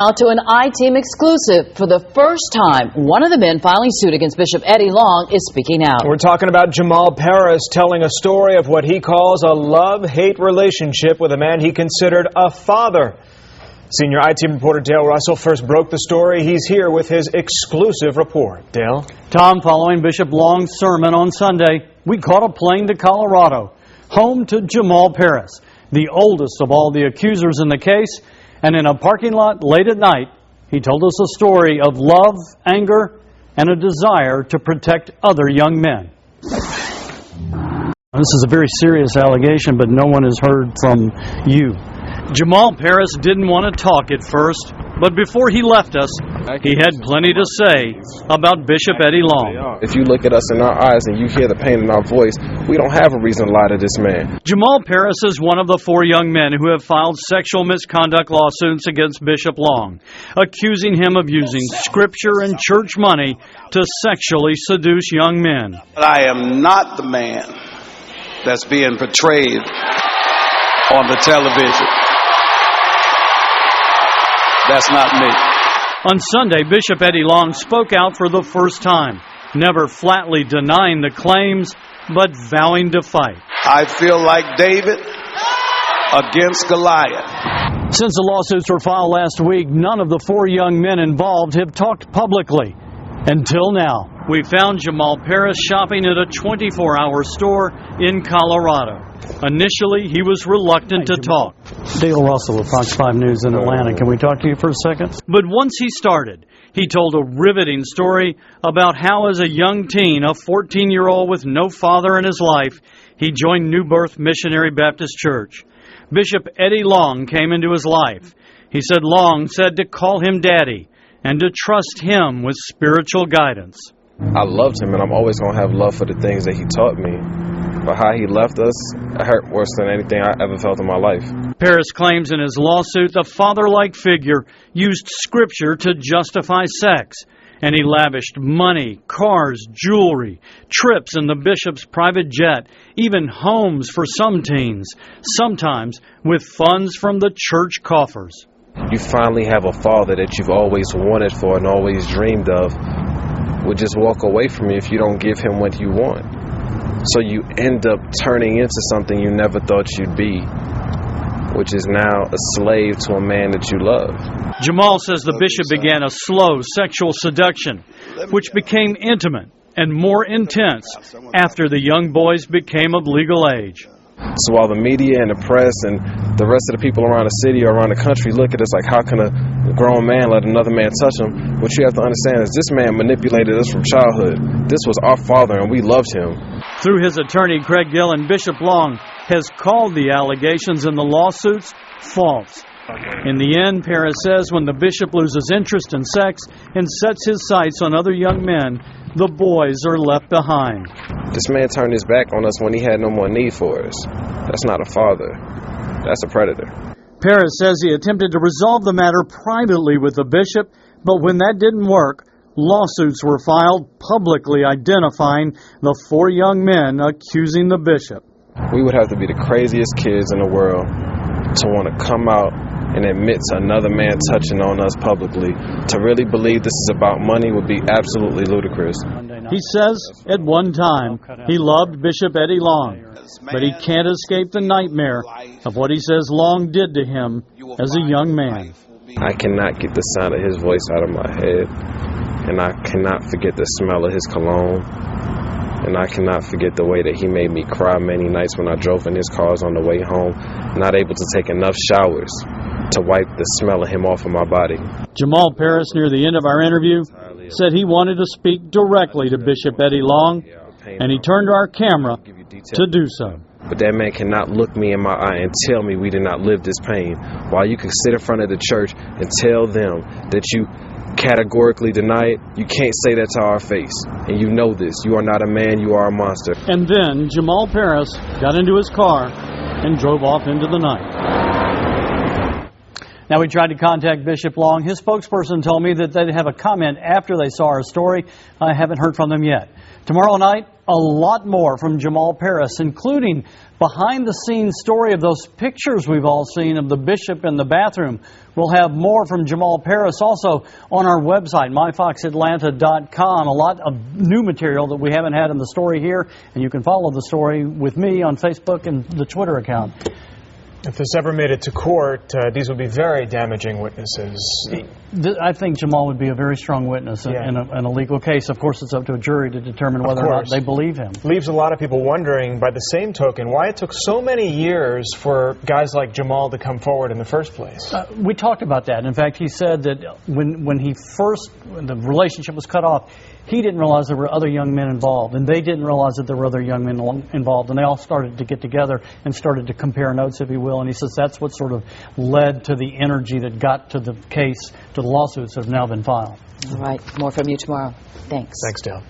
Now to an I-Team exclusive. For the first time, one of the men filing suit against Bishop Eddie Long is speaking out. We're talking about Jamal Parris telling a story of what he calls a love-hate relationship with a man he considered a father. Senior I-Team reporter Dale Russell first broke the story. He's here with his exclusive report. Dale? Tom, following Bishop Long's sermon on Sunday, we caught a plane to Colorado, home to Jamal Parris, the oldest of all the accusers in the case. And in a parking lot late at night, he told us a story of love, anger, and a desire to protect other young men. This is a very serious allegation, but no one has heard from you. Jamal Parris didn't want to talk at first, but before he left us, he had plenty to say about Bishop Eddie Long. If you look at us in our eyes and you hear the pain in our voice, we don't have a reason to lie to this man. Jamal Parris is one of the 4 young men who have filed sexual misconduct lawsuits against Bishop Long, accusing him of using scripture and church money to sexually seduce young men. I am not the man that's being portrayed on the television. That's not me. On Sunday, Bishop Eddie Long spoke out for the first time, never flatly denying the claims, but vowing to fight. I feel like David against Goliath. Since the lawsuits were filed last week, none of the 4 young men involved have talked publicly. Until now. We found Jamal Parris shopping at a 24-hour store in Colorado. Initially, he was reluctant to talk. Dale Russell of Fox 5 News in Atlanta. Can we talk to you for a second? But once he started, he told a riveting story about how as a young teen, a 14-year-old with no father in his life, he joined New Birth Missionary Baptist Church. Bishop Eddie Long came into his life. He said Long said to call him Daddy and to trust him with spiritual guidance. I loved him, and I'm always going to have love for the things that he taught me. But how he left us, it hurt worse than anything I ever felt in my life. Parris claims in his lawsuit the father-like figure used scripture to justify sex, and he lavished money, cars, jewelry, trips in the bishop's private jet, even homes for some teens, sometimes with funds from the church coffers. You finally have a father that you've always wanted for and always dreamed of would just walk away from you if you don't give him what you want. So you end up turning into something you never thought you'd be, which is now a slave to a man that you love. Jamal says the bishop began a slow sexual seduction, which became intimate and more intense after the young boys became of legal age. So while the media and the press and the rest of the people around the city or around the country look at us like, how can a grown man let another man touch him? What you have to understand is this man manipulated us from childhood. This was our father, and we loved him. Through his attorney, Craig Gillen, Bishop Long has called the allegations in the lawsuits false. In the end, Parris says when the bishop loses interest in sex and sets his sights on other young men, the boys are left behind. This man turned his back on us when he had no more need for us. That's not a father. That's a predator. Parris says he attempted to resolve the matter privately with the bishop, but when that didn't work, lawsuits were filed publicly identifying the 4 young men accusing the bishop. We would have to be the craziest kids in the world to want to come out and admit to another man touching on us publicly. To really believe this is about money would be absolutely ludicrous. He says at one time he loved Bishop Eddie Long, but he can't escape the nightmare of what he says Long did to him as a young man. I cannot get the sound of his voice out of my head, and I cannot forget the smell of his cologne, and I cannot forget the way that he made me cry many nights when I drove in his cars on the way home, not able to take enough showers to wipe the smell of him off of my body. Jamal Parris, near the end of our interview, said he wanted to speak directly to Bishop Eddie Long, and he turned to our camera to do so. But that man cannot look me in my eye and tell me we did not live this pain, while you can sit in front of the church and tell them that you categorically deny it. You can't say that to our face, and you know this. You are not a man, you are a monster. And then Jamal Parris got into his car and drove off into the night. Now, we tried to contact Bishop Long. His spokesperson told me that they'd have a comment after they saw our story. I haven't heard from them yet. Tomorrow night, a lot more from Jamal Parris, including behind-the-scenes story of those pictures we've all seen of the bishop in the bathroom. We'll have more from Jamal Parris also on our website, myfoxatlanta.com. A lot of new material that we haven't had in the story here, and you can follow the story with me on Facebook and the Twitter account. If this ever made it to court, these would be very damaging witnesses. I think Jamal would be a very strong witness in a legal case. Of course, it's up to a jury to determine whether or not they believe him. Leaves a lot of people wondering, by the same token, why it took so many years for guys like Jamal to come forward in the first place. We talked about that. In fact, he said that when the relationship was cut off, he didn't realize there were other young men involved, and they didn't realize that there were other young men involved, and they all started to get together and started to compare notes, if you will, and he says that's what sort of led to the energy that got to the case, to the lawsuits that have now been filed. All right, more from you tomorrow. Thanks. Thanks, Dale.